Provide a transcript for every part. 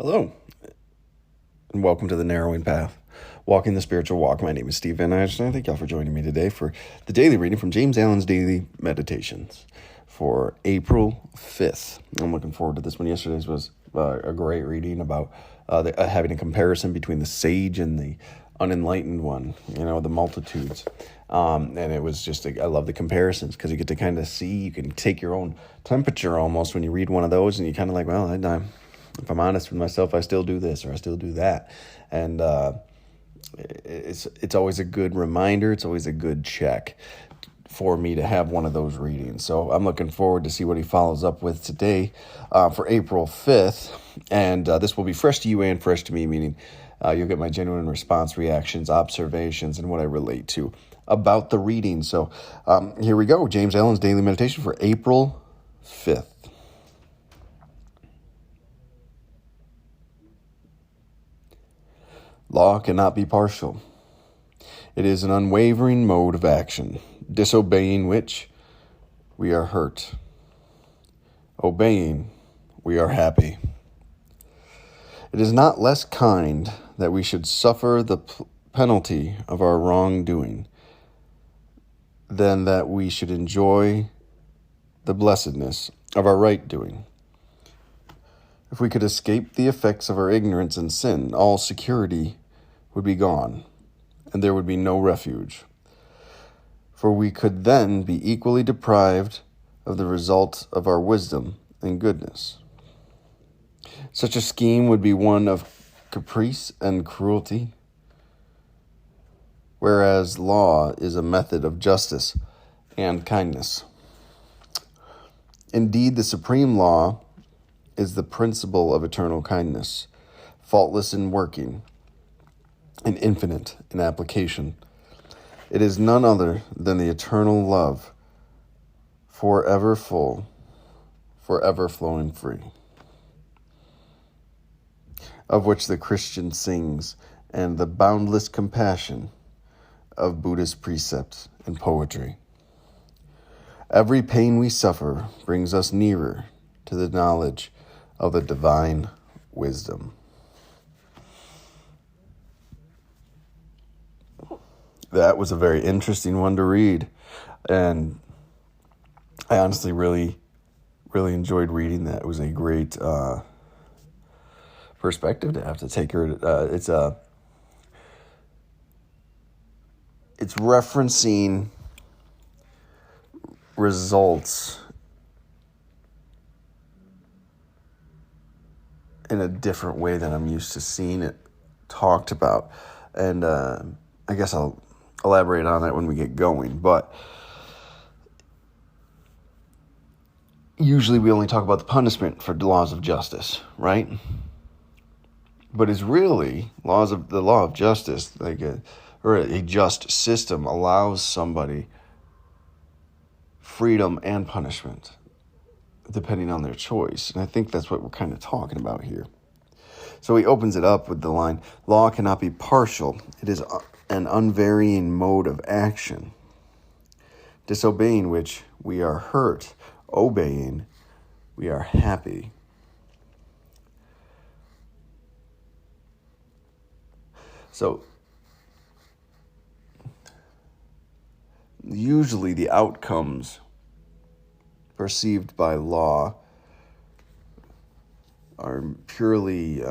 Hello, and welcome to the Narrowing Path, Walking the Spiritual Walk. My name is Steve Van Ashton. Thank y'all for joining me today for the daily reading from James Allen's Daily Meditations for April 5th. I'm looking forward to this one. Yesterday's was a great reading about having a comparison between the sage and the unenlightened one, the multitudes. And it was just, I love the comparisons because you get to kind of see, you can take your own temperature almost when you read one of those, and you kind of like, well, if I'm honest with myself, I still do this or I still do that. And it's always a good reminder. It's always a good check for me to have one of those readings. So I'm looking forward to see what he follows up with today for April 5th. And this will be fresh to you and fresh to me, meaning you'll get my genuine response, reactions, observations, and what I relate to about the reading. So here we go. James Allen's Daily Meditation for April 5th. Law cannot be partial. It is an unwavering mode of action, disobeying which we are hurt. Obeying, we are happy. It is not less kind that we should suffer the penalty of our wrongdoing than that we should enjoy the blessedness of our right doing. If we could escape the effects of our ignorance and sin, all security would be gone, and there would be no refuge. For we could then be equally deprived of the result of our wisdom and goodness. Such a scheme would be one of caprice and cruelty, whereas law is a method of justice and kindness. Indeed, the supreme law is the principle of eternal kindness, faultless in working and infinite in application. It is none other than the eternal love, forever full, forever flowing free, of which the Christian sings, and the boundless compassion of Buddhist precepts and poetry. Every pain we suffer brings us nearer to the knowledge of the divine wisdom. That was a very interesting one to read, and I honestly really enjoyed reading that. It was a great perspective to have to take her. It's referencing results in a different way than I'm used to seeing it talked about. And I guess I'll elaborate on that when we get going. But usually we only talk about the punishment for the laws of justice, right? But it's really the law of justice, or a just system allows somebody freedom and punishment, depending on their choice. And I think that's what we're kind of talking about here. So he opens it up with the line, law cannot be partial. It is an unvarying mode of action, disobeying which we are hurt, obeying we are happy. So usually the outcomes perceived by law are purely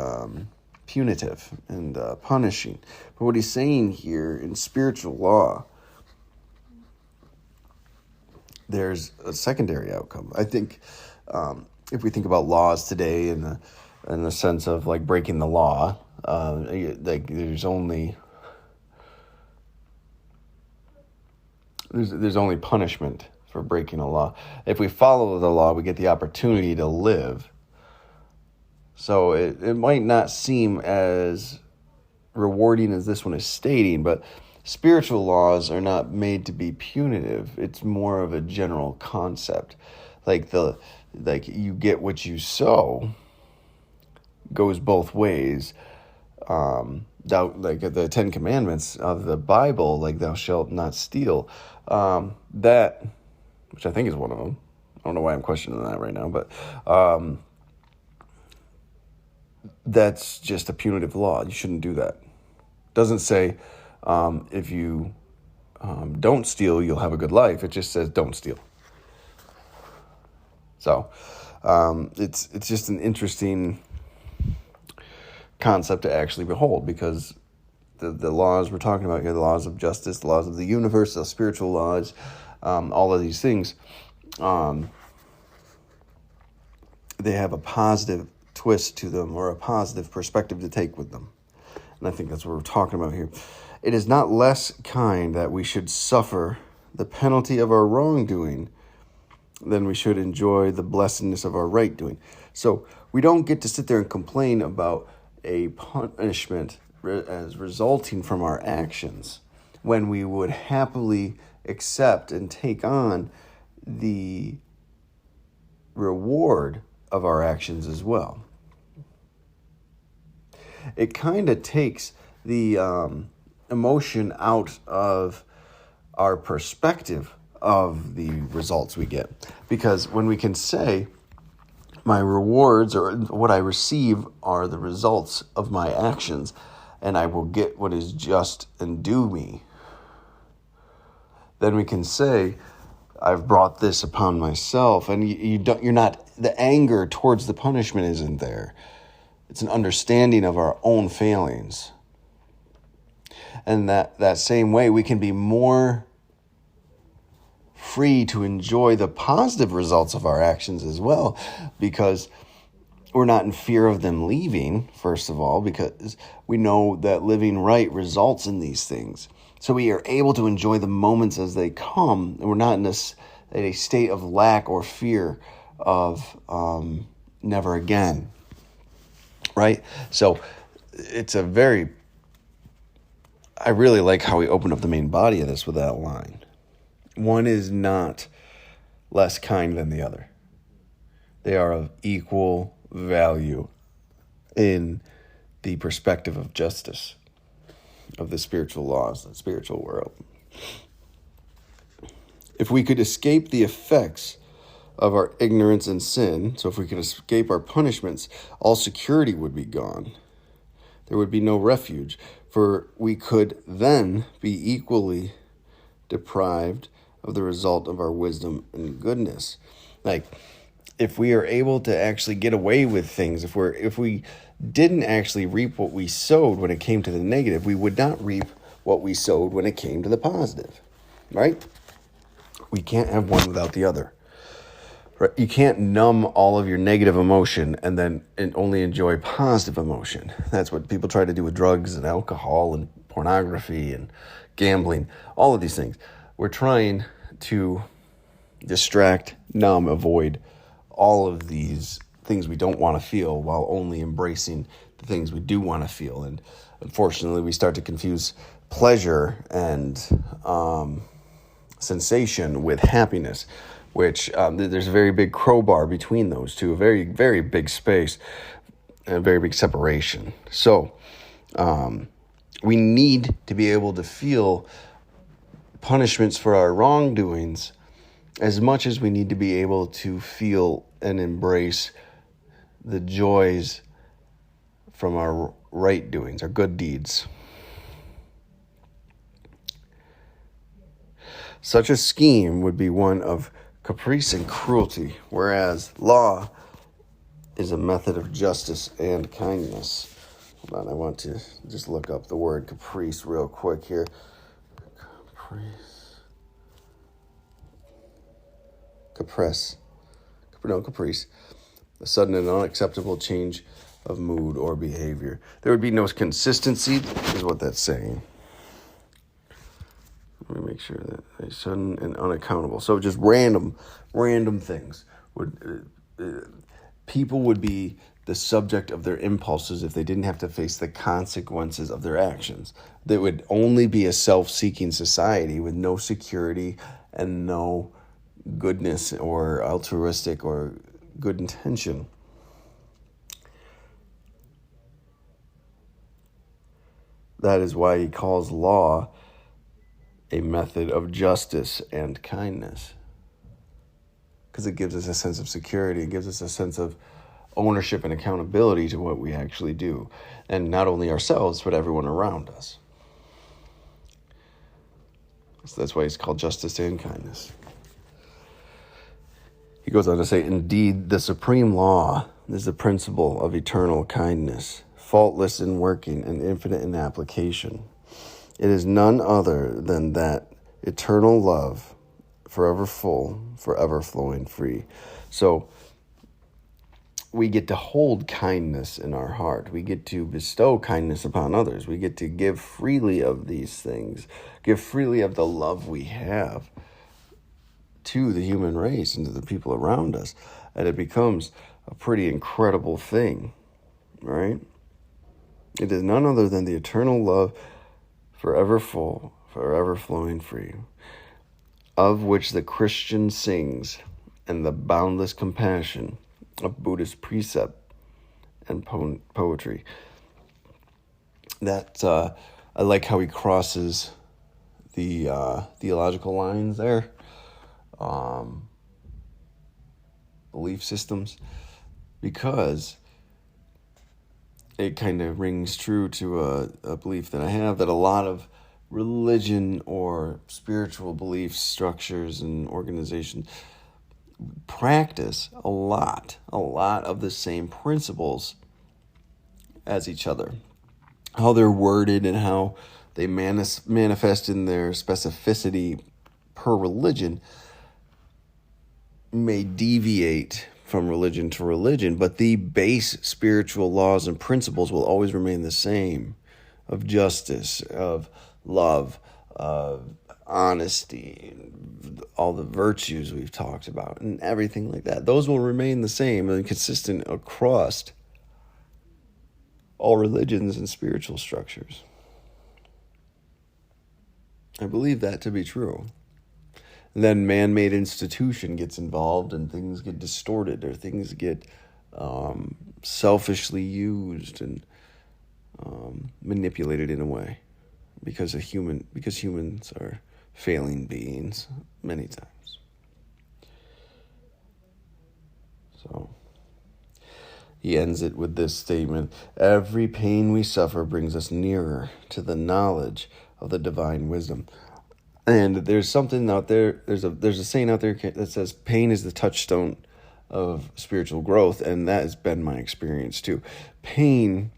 punitive and punishing. But what he's saying here in spiritual law, there's a secondary outcome. I think if we think about laws today in the sense of like breaking the law, there's only punishment for breaking a law. If we follow the law, we get the opportunity to live. So it might not seem as rewarding as this one is stating, but spiritual laws are not made to be punitive. It's more of a general concept. Like you get what you sow goes both ways. Like the Ten Commandments of the Bible, like thou shalt not steal. That, which I think is one of them. I don't know why I'm questioning that right now, but that's just a punitive law. You shouldn't do that. It doesn't say if you don't steal, you'll have a good life. It just says don't steal. So it's just an interesting concept to actually behold, because the laws we're talking about here, the laws of justice, the laws of the universe, the spiritual laws, all of these things, they have a positive twist to them, or a positive perspective to take with them. And I think that's what we're talking about here. It is not less kind that we should suffer the penalty of our wrongdoing than we should enjoy the blessedness of our right doing. So we don't get to sit there and complain about a punishment as resulting from our actions, when we would happily accept and take on the reward of our actions as well. It kind of takes the emotion out of our perspective of the results we get. Because when we can say, my rewards or what I receive are the results of my actions, and I will get what is just and due me, then we can say, I've brought this upon myself. And you're not, the anger towards the punishment isn't there. It's an understanding of our own failings. And that same way, we can be more free to enjoy the positive results of our actions as well, because we're not in fear of them leaving, first of all, because we know that living right results in these things. So we are able to enjoy the moments as they come, and we're not in a state of lack or fear of never again, right? So it's I really like how we open up the main body of this with that line. One is not less kind than the other. They are of equal value in the perspective of justice, of the spiritual laws, the spiritual world. If we could escape the effects of our ignorance and sin, so if we could escape our punishments, all security would be gone. There would be no refuge, for we could then be equally deprived of the result of our wisdom and goodness. Like, if we are able to actually get away with things, if we didn't actually reap what we sowed when it came to the negative, we would not reap what we sowed when it came to the positive, right? We can't have one without the other. Right? You can't numb all of your negative emotion and only enjoy positive emotion. That's what people try to do with drugs and alcohol and pornography and gambling, all of these things. We're trying to distract, numb, avoid all of these things we don't want to feel, while only embracing the things we do want to feel. And unfortunately, we start to confuse pleasure and sensation with happiness, which there's a very big crowbar between those two, a very, very big space, and a very big separation. So we need to be able to feel punishments for our wrongdoings as much as we need to be able to feel and embrace the joys from our right doings, our good deeds. Such a scheme would be one of caprice and cruelty, whereas law is a method of justice and kindness. Hold on, I want to just look up the word caprice real quick here. Caprice. A sudden and unacceptable change of mood or behavior. There would be no consistency, is what that's saying. Let me make sure that a sudden and unaccountable. So just random things. People would be the subject of their impulses if they didn't have to face the consequences of their actions. There would only be a self-seeking society with no security and no goodness or altruistic or good intention. That is why he calls law a method of justice and kindness, because it gives us a sense of security. It gives us a sense of ownership and accountability to what we actually do. And not only ourselves, but everyone around us. So that's why it's called justice and kindness. He goes on to say, indeed, the supreme law is the principle of eternal kindness, faultless in working and infinite in application. It is none other than that eternal love, forever full, forever flowing free. So we get to hold kindness in our heart. We get to bestow kindness upon others. We get to give freely of these things, give freely of the love we have to the human race and to the people around us. And it becomes a pretty incredible thing, right? It is none other than the eternal love, forever full, forever flowing free, of which the Christian sings, and the boundless compassion of Buddhist precept and poetry. That I like how he crosses the theological lines there, belief systems, because it kind of rings true to a belief that I have, that a lot of religion or spiritual belief structures and organizations practice a lot of the same principles as each other. How they're worded and how they manifest in their specificity per religion may deviate from religion to religion, but the base spiritual laws and principles will always remain the same, of justice, of love, of honesty, all the virtues we've talked about, and everything like that. Those will remain the same and consistent across all religions and spiritual structures. I believe that to be true. And then man-made institution gets involved and things get distorted, or things get selfishly used and manipulated in a way because humans are failing beings many times. So he ends it with this statement: every pain we suffer brings us nearer to the knowledge of the divine wisdom. And there's something out there, there's a saying out there that says pain is the touchstone of spiritual growth, and that has been my experience too. Pain,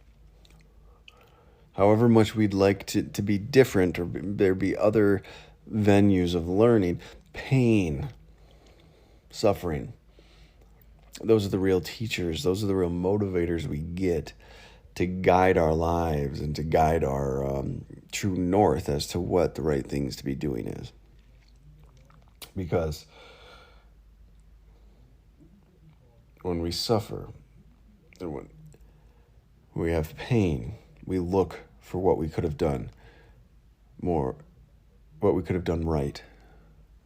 however much we'd like to be different, or there be other venues of learning, pain, suffering, those are the real teachers, those are the real motivators we get to guide our lives and to guide our true north as to what the right things to be doing is. Because when we suffer, and when we have pain, we look for what we could have done more, what we could have done right.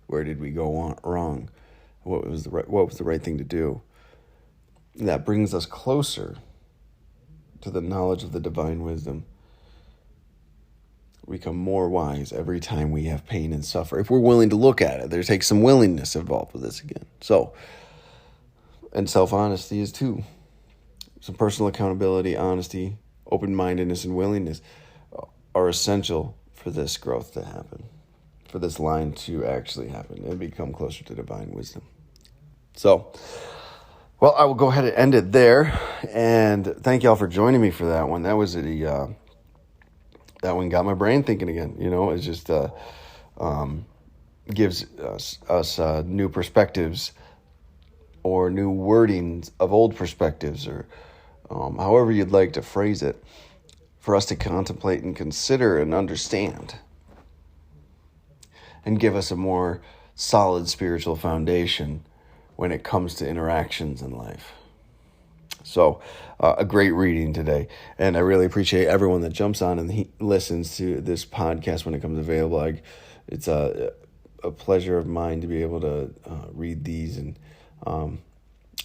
Where did we go wrong? What was the right thing to do? And that brings us closer to the knowledge of the divine wisdom. We become more wise every time we have pain and suffer. If we're willing to look at it, there takes some willingness involved with this again. So, and self-honesty is too. Some personal accountability, honesty, open-mindedness, and willingness are essential for this growth to happen, for this line to actually happen and become closer to divine wisdom. So, well, I will go ahead and end it there, and thank y'all for joining me for that one. That was that one got my brain thinking again. You know, it just gives us new perspectives, or new wordings of old perspectives, or however you'd like to phrase it, for us to contemplate and consider and understand, and give us a more solid spiritual foundation when it comes to interactions in life. So, a great reading today, and I really appreciate everyone that jumps on and listens to this podcast when it comes available. It's a pleasure of mine to be able to read these and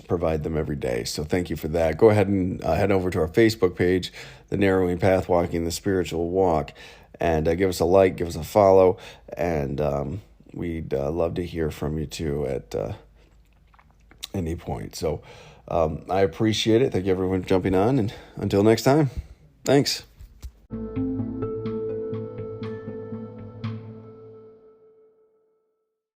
provide them every day. So thank you for that. Go ahead and head over to our Facebook page, The Narrowing Path, Walking the Spiritual Walk, and give us a like, give us a follow, and we'd love to hear from you too at any point. So I appreciate it. Thank you everyone for jumping on, and until next time, thanks.